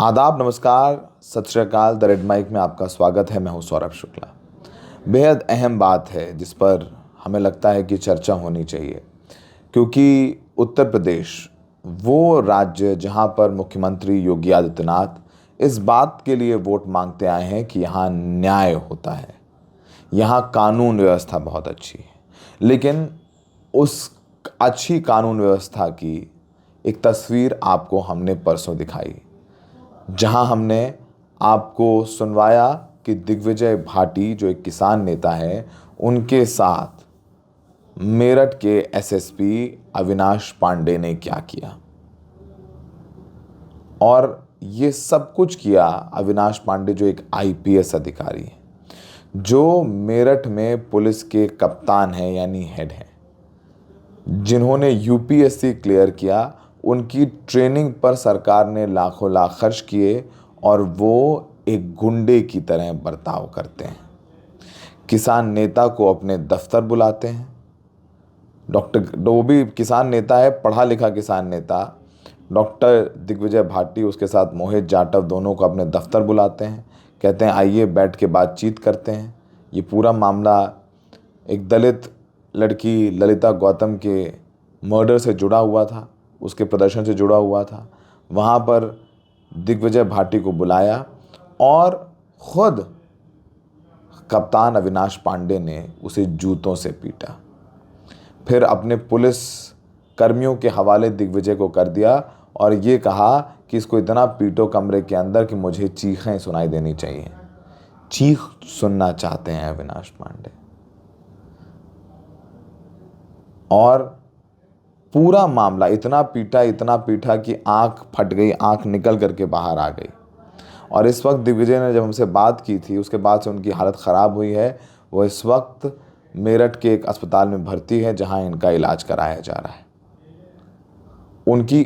आदाब, नमस्कार, सत श्री अकाल। द रेड माइक में आपका स्वागत है। मैं हूं सौरभ शुक्ला। बेहद अहम बात है जिस पर हमें लगता है कि चर्चा होनी चाहिए, क्योंकि उत्तर प्रदेश वो राज्य जहां पर मुख्यमंत्री योगी आदित्यनाथ इस बात के लिए वोट मांगते आए हैं कि यहाँ न्याय होता है, यहाँ कानून व्यवस्था बहुत अच्छी है। लेकिन उस अच्छी कानून व्यवस्था की एक तस्वीर आपको हमने परसों दिखाई, जहां हमने आपको सुनवाया कि दिग्विजय भाटी जो एक किसान नेता है, उनके साथ मेरठ के एसएसपी अविनाश पांडे ने क्या किया। और ये सब कुछ किया अविनाश पांडे, जो एक आईपीएस अधिकारी है, जो मेरठ में पुलिस के कप्तान हैं यानी हेड हैं, जिन्होंने यूपीएससी क्लियर किया। उनकी ट्रेनिंग पर सरकार ने लाखों लाख खर्च किए और वो एक गुंडे की तरह बर्ताव करते हैं। किसान नेता को अपने दफ्तर बुलाते हैं। वो भी किसान नेता है, पढ़ा लिखा किसान नेता। डॉक्टर दिग्विजय भाटी, उसके साथ मोहित जाटव, दोनों को अपने दफ्तर बुलाते हैं। कहते हैं आइए बैठ के बातचीत करते हैं। ये पूरा मामला एक दलित लड़की ललिता गौतम के मर्डर से जुड़ा हुआ था, उसके प्रदर्शन से जुड़ा हुआ था। वहाँ पर दिग्विजय भाटी को बुलाया और खुद कप्तान अविनाश पांडे ने उसे जूतों से पीटा। फिर अपने पुलिस कर्मियों के हवाले दिग्विजय को कर दिया और ये कहा कि इसको इतना पीटो कमरे के अंदर कि मुझे चीखें सुनाई देनी चाहिए। चीख सुनना चाहते हैं अविनाश पांडे। और पूरा मामला इतना पीटा कि आंख फट गई, आंख निकल करके बाहर आ गई। और इस वक्त दिग्विजय ने जब हमसे बात की थी, उसके बाद से उनकी हालत ख़राब हुई है। वो इस वक्त मेरठ के एक अस्पताल में भर्ती है, जहां इनका इलाज कराया जा रहा है। उनकी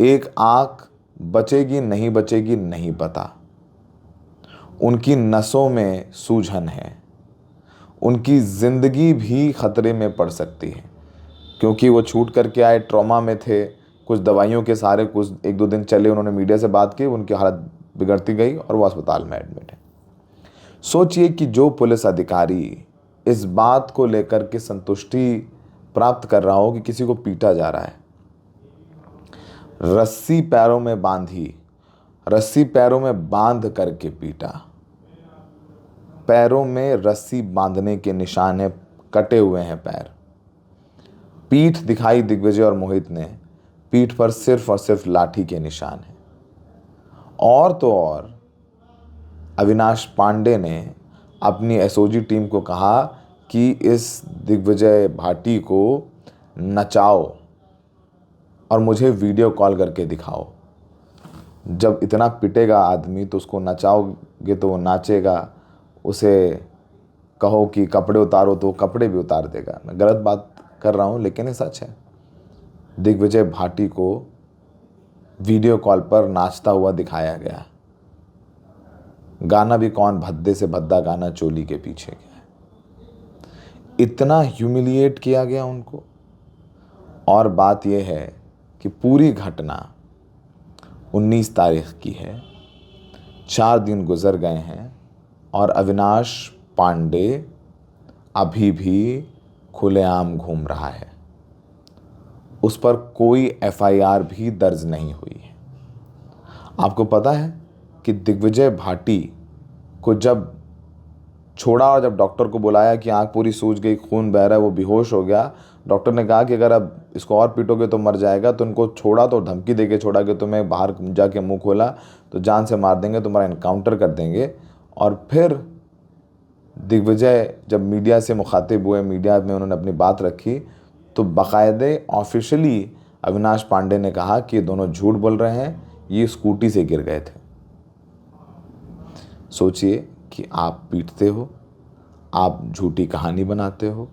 एक आंख बचेगी नहीं बचेगी नहीं पता। उनकी नसों में सूजन है। उनकी ज़िंदगी भी खतरे में पड़ सकती है, क्योंकि वो छूट करके आए, ट्रॉमा में थे, कुछ दवाइयों के सहारे कुछ एक दो दिन चले। उन्होंने मीडिया से बात की, उनकी हालत बिगड़ती गई और वो अस्पताल में एडमिट है। सोचिए कि जो पुलिस अधिकारी इस बात को लेकर के संतुष्टि प्राप्त कर रहा हो कि किसी को पीटा जा रहा है, रस्सी पैरों में बांधी, रस्सी पैरों में बांध करके पीटा। पैरों में रस्सी बांधने के निशान है, कटे हुए हैं पैर। पीठ दिखाई दिग्विजय और मोहित ने, पीठ पर सिर्फ और सिर्फ लाठी के निशान हैं। और तो और अविनाश पांडे ने अपनी एसओजी टीम को कहा कि इस दिग्विजय भाटी को नचाओ और मुझे वीडियो कॉल करके दिखाओ। जब इतना पिटेगा आदमी तो उसको नचाओगे तो वो नाचेगा। उसे कहो कि कपड़े उतारो तो कपड़े भी उतार देगा। मैं गलत बात कर रहा हूँ, लेकिन ये सच है। दिग्विजय भाटी को वीडियो कॉल पर नाचता हुआ दिखाया गया। गाना भी कौन, भद्दे से भद्दा गाना चोली के पीछे गया। इतना ह्यूमिलिएट किया गया उनको। और बात यह है कि पूरी घटना 19 तारीख की है। 4 दिन गुजर गए हैं और अविनाश पांडे अभी भी खुलेआम घूम रहा है। उस पर कोई एफआईआर भी दर्ज नहीं हुई है। आपको पता है कि दिग्विजय भाटी को जब छोड़ा और जब डॉक्टर को बुलाया कि आंख पूरी सूज गई, खून बह रहा है, वो बेहोश हो गया, डॉक्टर ने कहा कि अगर अब इसको और पीटोगे तो मर जाएगा। तो उनको छोड़ा तो धमकी देके छोड़ा कि तुम्हें बाहर जाके मुंह खोला तो जान से मार देंगे, तुम्हारा इनकाउंटर कर देंगे। और फिर दिग्विजय जब मीडिया से मुखातिब हुए, मीडिया में उन्होंने अपनी बात रखी, तो बाकायदे ऑफिशियली अविनाश पांडे ने कहा कि ये दोनों झूठ बोल रहे हैं, ये स्कूटी से गिर गए थे। सोचिए कि आप पीटते हो, आप झूठी कहानी बनाते हो,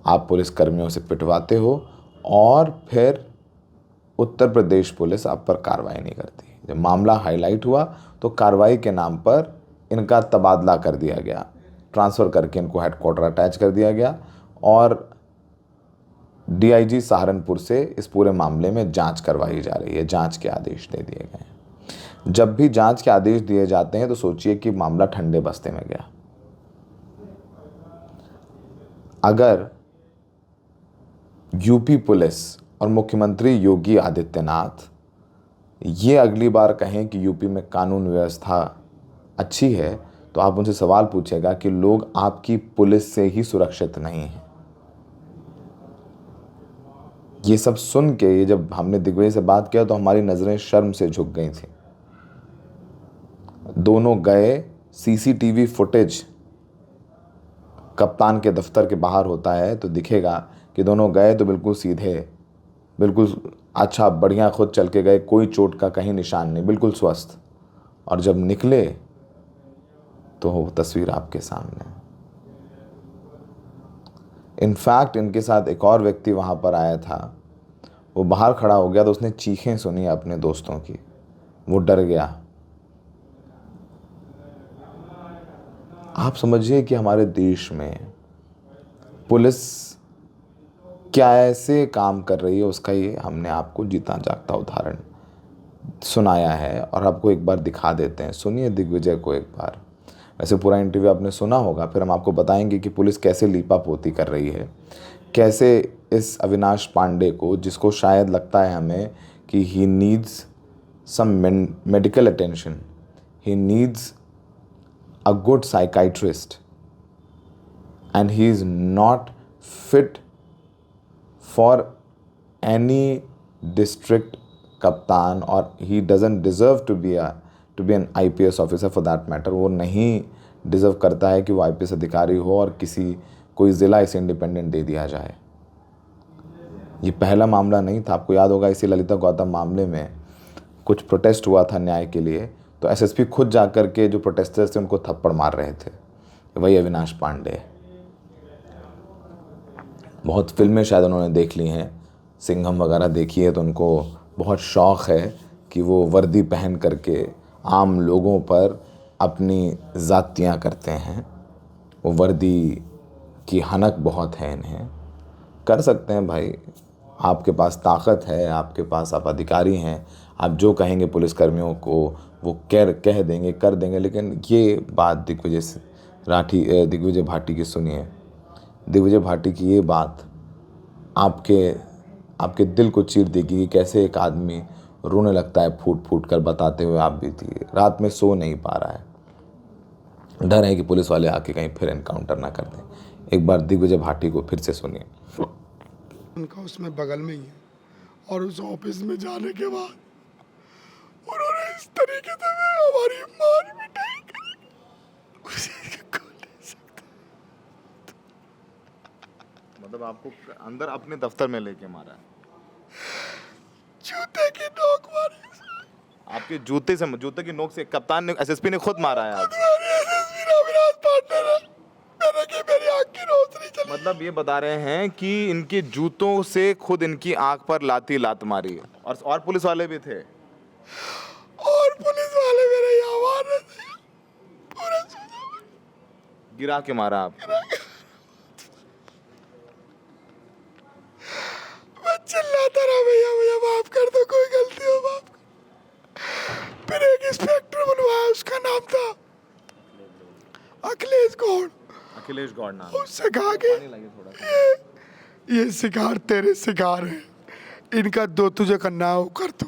आप पुलिस कर्मियों से पिटवाते हो और फिर उत्तर प्रदेश पुलिस आप पर कार्रवाई नहीं करती। जब मामला हाईलाइट हुआ तो कार्रवाई के नाम पर इनका तबादला कर दिया गया, ट्रांसफ़र करके इनको हेडक्वार्टर अटैच कर दिया गया और डीआईजी सहारनपुर से इस पूरे मामले में जांच करवाई जा रही है। जांच के आदेश दे दिए गए हैं। जब भी जांच के आदेश दिए जाते हैं तो सोचिए कि मामला ठंडे बस्ते में गया। अगर यूपी पुलिस और मुख्यमंत्री योगी आदित्यनाथ ये अगली बार कहें कि यूपी में कानून व्यवस्था अच्छी है, तो आप उनसे सवाल पूछेगा कि लोग आपकी पुलिस से ही सुरक्षित नहीं हैं। ये सब सुन के ये जब हमने दिग्विजय से बात किया तो हमारी नज़रें शर्म से झुक गई थी। दोनों गए, सीसीटीवी फुटेज कप्तान के दफ्तर के बाहर होता है तो दिखेगा कि दोनों गए तो बिल्कुल सीधे, बिल्कुल अच्छा बढ़िया खुद चल के गए, कोई चोट का कहीं निशान नहीं, बिल्कुल स्वस्थ। और जब निकले तो वो तस्वीर आपके सामने। इनफैक्ट इनके साथ एक और व्यक्ति वहाँ पर आया था, वो बाहर खड़ा हो गया तो उसने चीखें सुनी अपने दोस्तों की, वो डर गया। आप समझिए कि हमारे देश में पुलिस क्या ऐसे काम कर रही है, उसका ये हमने आपको जीता जागता उदाहरण सुनाया है और आपको एक बार दिखा देते हैं। सुनिए दिग्विजय को एक बार। वैसे पूरा इंटरव्यू आपने सुना होगा, फिर हम आपको बताएंगे कि पुलिस कैसे लीपापोती कर रही है, कैसे इस अविनाश पांडे को, जिसको शायद लगता है हमें कि he needs some medical attention, he needs a good psychiatrist and he is not fit for any district कप्तान और he doesn't deserve to be an IPS officer for that matter। वो नहीं डिज़र्व करता है कि वो IPS अधिकारी हो और कोई ज़िला इसे इंडिपेंडेंट दे दिया जाए। ये पहला मामला नहीं था, आपको याद होगा इसी ललिता गौतम मामले में कुछ प्रोटेस्ट हुआ था न्याय के लिए, तो एसएसपी खुद जाकर के जो प्रोटेस्टर्स थे उनको थप्पड़ मार रहे थे। वही अविनाश पांडे। बहुत फिल्में शायद उन्होंने देख ली हैं, सिंघम वगैरह देखी है, तो उनको बहुत शौक़ है कि वो वर्दी पहन करके आम लोगों पर अपनी ज़ातियाँ करते हैं। वो वर्दी की हनक बहुत है इन्हें। कर सकते हैं भाई, आपके पास ताकत है, आपके पास आप अधिकारी हैं, आप जो कहेंगे पुलिसकर्मियों को वो कह देंगे, कर देंगे। लेकिन ये बात दिग्विजय भाटी की सुनिए। दिग्विजय भाटी की ये बात आपके दिल को चीर देगी कि कैसे एक आदमी रोने लगता है फूट फूट कर, बताते हुए आप बीती रात में सो नहीं पा रहा है, डर है कि पुलिस वाले आके कहीं फिर एनकाउंटर ना कर दें। एक बार दिग्विजय भाटी को फिर से सुनिए। उनका उसमें बगल में ही है और उस ऑफिस में जाने के बाद उन्होंने इस तरीके से हमारी मार मिटाई मतलब आपको अंदर अपने दफ्तर में लेके मारा है? जूते की नोक मारी। आपके जूते की नोक से कप्तान ने, एसएसपी ने खुद मारा है आप? मतलब ये बता रहे हैं कि इनके जूतों से खुद इनकी आंख पर लात मारी है। और पुलिस वाले भी थे, और पुलिस वाले मेरे यहाँ मार रहे थे, पूरा गिरा के मारा आप? मैं चिल्लाता रहा, भैया मुझे माफ कर दो, कोई गलती हो माफ कर। फिर एक इंस्पेक्टर बुलवाया, उसका नाम था अखिलेश गौड़ नाम। उससे कहा कि ये शिकार तेरे शिकार है, इनका दो तुझे करना है वो कर दो,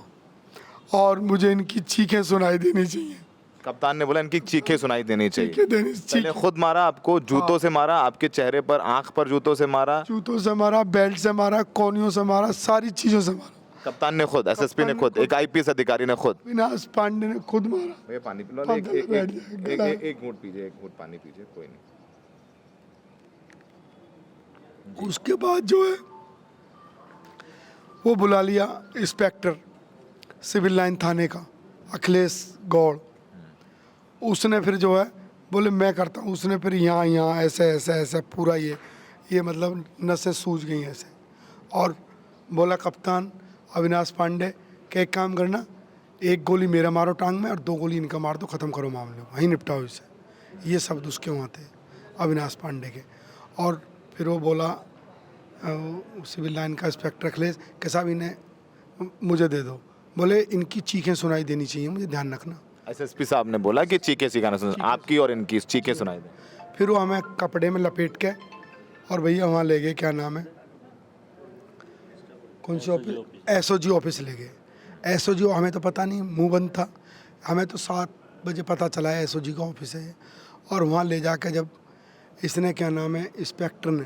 और मुझे इनकी चीखें सुनाई देनी चाहिए। कप्तान ने बोला इनकी चीखें सुनाई देनी चाहिए। पहले खुद मारा आपको, जूतों से मारा, आपके चेहरे पर, आंख पर जूतों से मारा, बेल्ट से मारा, कोनियों से मारा, सारी चीजों से मारा। कप्तान ने खुद, एसएसपी ने खुद, एक आईपीएस अधिकारी ने खुद, अविनाश पांडे ने खुद मारा। ये पानी पी लो, एक घूंट पीजिए, एक घूंट पानी पीजिए, कोई नहीं। उसके बाद जो है वो बुला लिया इंस्पेक्टर सिविल लाइन थाने का अखिलेश गौड़। उसने फिर जो है बोले मैं करता हूँ। उसने फिर यहाँ ऐसे पूरा ये मतलब नसें सूज गई ऐसे, और बोला कप्तान अविनाश पांडे के एक काम करना, एक गोली मेरा मारो टांग में और 2 गोली इनका मार दो, ख़त्म करो मामले को, वहीं निपटाओ इससे। ये शब्द उसके वहाँ थे अविनाश पांडे के। और फिर वो बोला सिविल लाइन का इंस्पेक्टर अखिलेश के साहब इन्हें मुझे दे दो। बोले इनकी चीखें सुनाई देनी चाहिए, मुझे ध्यान रखना। एसएसपी साहब ने बोला कि चीखे सिखाना सुन, आपकी और इनकी चीखे सुनाई दे। फिर वो हमें कपड़े में लपेट के और भैया वहाँ ले गए, क्या नाम है, कौन सी ऑफिस, एसओजी ऑफिस ले गए। एसओजी, हमें तो पता नहीं, मुंह बंद था, हमें तो 7 बजे पता चला है एसओजी का ऑफिस है। और वहाँ ले जाकर जब इसने, क्या नाम है, इंस्पेक्टर ने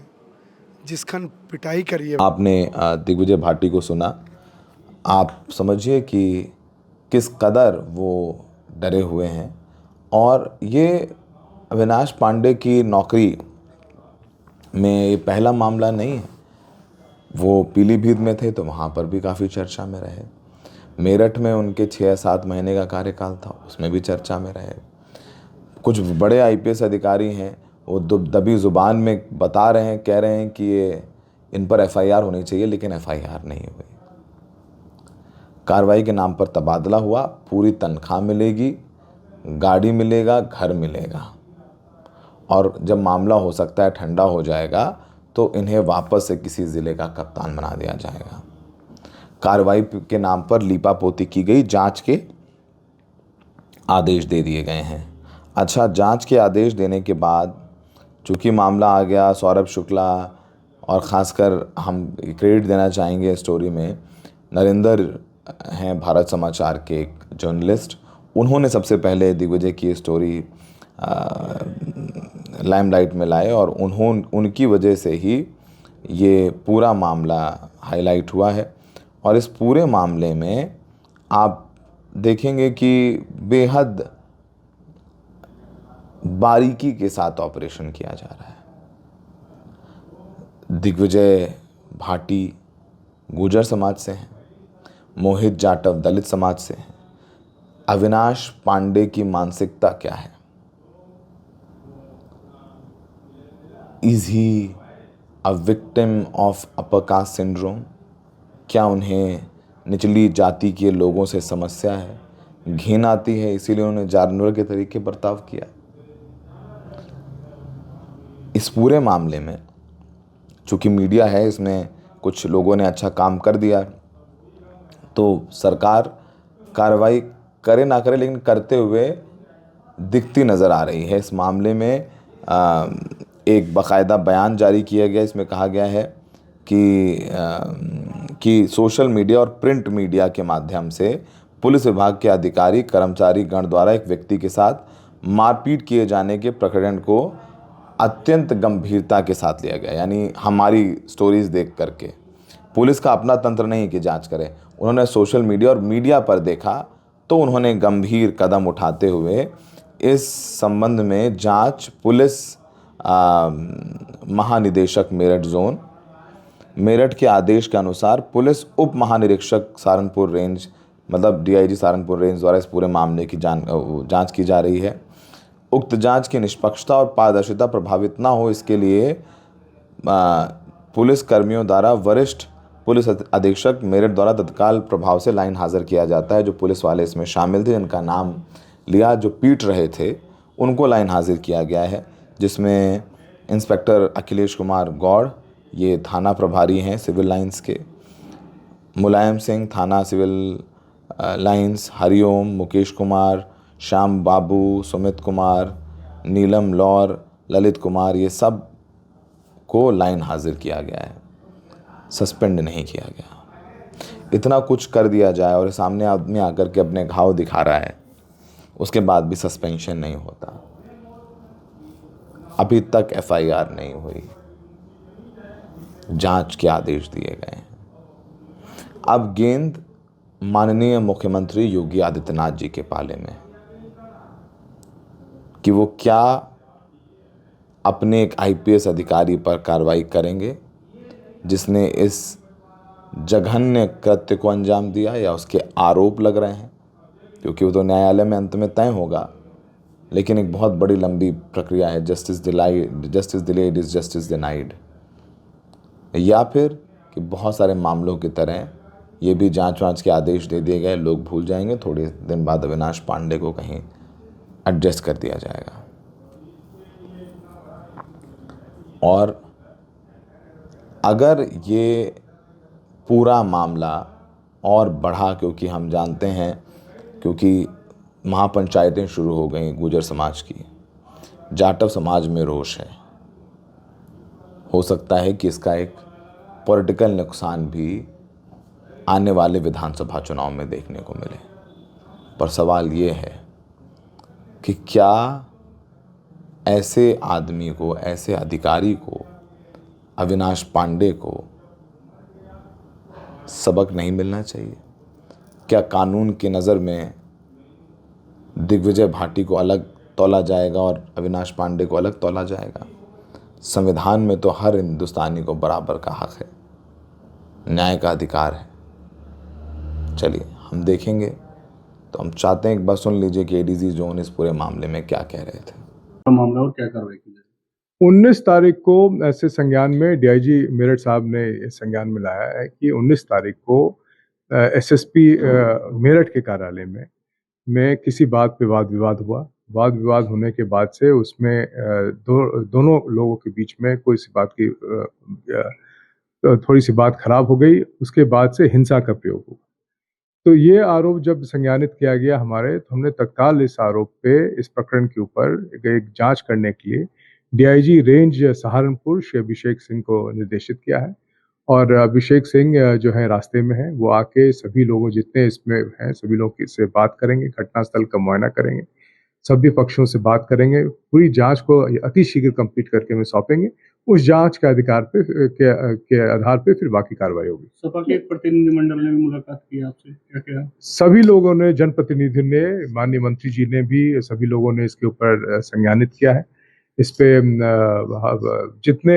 जिसखन पिटाई करी है। आपने दिग्विजय भाटी को सुना, आप समझिए कि किस कदर वो डरे हुए हैं। और ये अविनाश पांडे की नौकरी में ये पहला मामला नहीं है। वो पीलीभीत में थे तो वहाँ पर भी काफ़ी चर्चा में रहे। मेरठ में उनके 6-7 महीने का कार्यकाल था, उसमें भी चर्चा में रहे। कुछ बड़े आईपीएस अधिकारी हैं, वो दबी ज़ुबान में बता रहे हैं, कह रहे हैं कि ये इन पर एफआईआर होनी चाहिए, लेकिन एफआईआर नहीं हुई। कार्रवाई के नाम पर तबादला हुआ, पूरी तनख्वाह मिलेगी, गाड़ी मिलेगा, घर मिलेगा, और जब मामला हो सकता है ठंडा हो जाएगा तो इन्हें वापस से किसी ज़िले का कप्तान बना दिया जाएगा। कार्रवाई के नाम पर लीपापोती की गई, जांच के आदेश दे दिए गए हैं। अच्छा, जांच के आदेश देने के बाद चूँकि मामला आ गया, सौरभ शुक्ला और ख़ासकर हम क्रेडिट देना चाहेंगे स्टोरी में, नरेंद्र हैं भारत समाचार के एक जर्नलिस्ट, उन्होंने सबसे पहले दिग्विजय की स्टोरी लाइमलाइट में लाए और उनकी वजह से ही ये पूरा मामला हाईलाइट हुआ है। और इस पूरे मामले में आप देखेंगे कि बेहद बारीकी के साथ ऑपरेशन किया जा रहा है। दिग्विजय भाटी गुर्जर समाज से हैं, मोहित जाटव दलित समाज से हैं। अविनाश पांडे की मानसिकता क्या है? Is he a victim of upper caste syndrome? क्या उन्हें निचली जाति के लोगों से समस्या है, घिन आती है, इसीलिए उन्होंने जानवर के तरीके बर्ताव किया? इस पूरे मामले में चूंकि मीडिया है, इसमें कुछ लोगों ने अच्छा काम कर दिया, तो सरकार कार्रवाई करे ना करे लेकिन करते हुए दिखती नज़र आ रही है। इस मामले में एक बाकायदा बयान जारी किया गया, इसमें कहा गया है कि सोशल मीडिया और प्रिंट मीडिया के माध्यम से पुलिस विभाग के अधिकारी कर्मचारी गण द्वारा एक व्यक्ति के साथ मारपीट किए जाने के प्रकरण को अत्यंत गंभीरता के साथ लिया गया। यानी हमारी स्टोरीज देख करके पुलिस का अपना तंत्र नहीं कि जांच करे, उन्होंने सोशल मीडिया और मीडिया पर देखा तो उन्होंने गंभीर कदम उठाते हुए इस संबंध में जांच पुलिस महानिदेशक मेरठ जोन, मेरठ के आदेश के अनुसार पुलिस उप महानिरीक्षक सहारनपुर रेंज, मतलब डीआईजी सहारनपुर रेंज द्वारा इस पूरे मामले की जांच की जा रही है। उक्त जांच की निष्पक्षता और पारदर्शिता प्रभावित ना हो, इसके लिए पुलिस कर्मियों द्वारा वरिष्ठ पुलिस अधीक्षक मेरठ द्वारा तत्काल प्रभाव से लाइन हाजिर किया जाता है। जो पुलिस वाले इसमें शामिल थे, जिनका नाम लिया, जो पीट रहे थे, उनको लाइन हाजिर किया गया है, जिसमें इंस्पेक्टर अखिलेश कुमार गौड़, ये थाना प्रभारी हैं सिविल लाइंस के, मुलायम सिंह थाना सिविल लाइंस, हरिओम, मुकेश कुमार, श्याम बाबू, सुमित कुमार, नीलम लौर, ललित कुमार, ये सब को लाइन हाजिर किया गया है, सस्पेंड नहीं किया गया। इतना कुछ कर दिया जाए और सामने आदमी आकर के अपने घाव दिखा रहा है, उसके बाद भी सस्पेंशन नहीं होता। अभी तक एफआईआर नहीं हुई, जांच के आदेश दिए गए हैं। अब गेंद माननीय मुख्यमंत्री योगी आदित्यनाथ जी के पाले में कि वो क्या अपने एक आईपीएस अधिकारी पर कार्रवाई करेंगे जिसने इस जघन्य कृत्य को अंजाम दिया, या उसके आरोप लग रहे हैं, क्योंकि वो तो न्यायालय में अंत में तय होगा, लेकिन एक बहुत बड़ी लंबी प्रक्रिया है। Justice delayed is justice denied. या फिर कि बहुत सारे मामलों की तरह ये भी जांच वांच के आदेश दे दिए गए, लोग भूल जाएंगे, थोड़े दिन बाद अविनाश पांडे को कहीं एडजस्ट कर दिया जाएगा। और अगर ये पूरा मामला और बढ़ा, क्योंकि हम जानते हैं, क्योंकि महापंचायतें शुरू हो गई गुर्जर समाज की, जाटव समाज में रोष है। हो सकता है कि इसका एक पॉलिटिकल नुकसान भी आने वाले विधानसभा चुनाव में देखने को मिले। पर सवाल ये है कि क्या ऐसे आदमी को, ऐसे अधिकारी को, अविनाश पांडे को सबक नहीं मिलना चाहिए? क्या कानून की नज़र में दिग्विजय भाटी को अलग तौला जाएगा और अविनाश पांडे को अलग तौला जाएगा? संविधान में तो हर हिंदुस्तानी को बराबर का हक है, न्याय का अधिकार है। चलिए हम देखेंगे। तो हम चाहते हैं एक बार सुन लीजिए कि एडीजी जोन इस पूरे मामले में क्या कह रहे थे। मामला और क्या कार्रवाई की जाए? 19 तारीख को ऐसे संज्ञान में डीआईजी मेरठ साहब ने संज्ञान में लाया है कि 19 तारीख को एसएसपी मेरठ के कार्यालय में किसी बात पे वाद विवाद हुआ। वाद विवाद होने के बाद से उसमें दोनों लोगों के बीच में कोई सी बात की थोड़ी सी बात खराब हो गई। उसके बाद से हिंसा का प्रयोग हुआ। तो ये आरोप जब संज्ञानित किया गया हमारे, तो हमने तत्काल इस आरोप पे, इस प्रकरण के ऊपर एक जांच करने के लिए डीआईजी रेंज सहारनपुर श्री अभिषेक सिंह को निर्देशित किया है। और अभिषेक सिंह जो है रास्ते में है, वो आके सभी लोगों, जितने इसमें हैं, सभी लोगों से बात करेंगे, घटनास्थल का मुआयना करेंगे, सभी पक्षों से बात करेंगे, पूरी जांच को अति शीघ्र कंप्लीट करके हमें सौंपेंगे। उस जांच के अधिकार पे के आधार पे फिर बाकी कार्रवाई होगी। सपा के एक प्रतिनिधिमंडल ने भी मुलाकात की आपसे, क्या क्या? सभी लोगों ने, जनप्रतिनिधि ने, माननीय मंत्री जी ने भी, सभी लोगों ने इसके ऊपर संज्ञानित किया है। इस पे जितने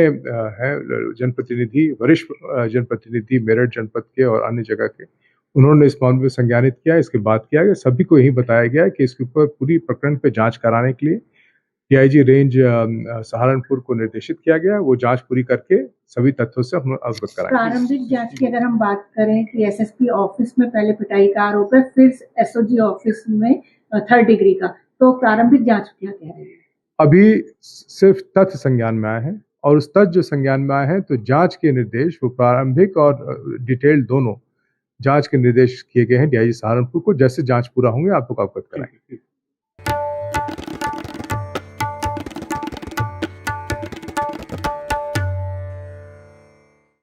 हैं जनप्रतिनिधि, वरिष्ठ जनप्रतिनिधि मेरठ जनपद के और अन्य जगह के, उन्होंने इस मामले में संज्ञानित किया। इसके बाद किया गया, सभी को यही बताया गया है कि इसके ऊपर पूरी प्रकरण पे जांच कराने के लिए डीआईजी रेंज सहारनपुर को निर्देशित किया गया। वो जांच पूरी करके सभी तथ्यों से हम अवगत कराएंगे। प्रारंभिक जांच की अगर हम बात करें कि एसएसपी ऑफिस में पहले पिटाई का आरोप है, फिर एसओजी ऑफिस में 3rd डिग्री का, तो प्रारंभिक जांच क्या कह रहे हैं? अभी सिर्फ तथ्य संज्ञान में आए हैं, और उस तथ्य जो संज्ञान में आए हैं, तो जांच के निर्देश, वो प्रारंभिक और डिटेल दोनों जांच के निर्देश किए गए हैं डीआईजी सहारनपुर को। जैसे जांच पूरा होंगे आप लोग अवगत कराएंगे।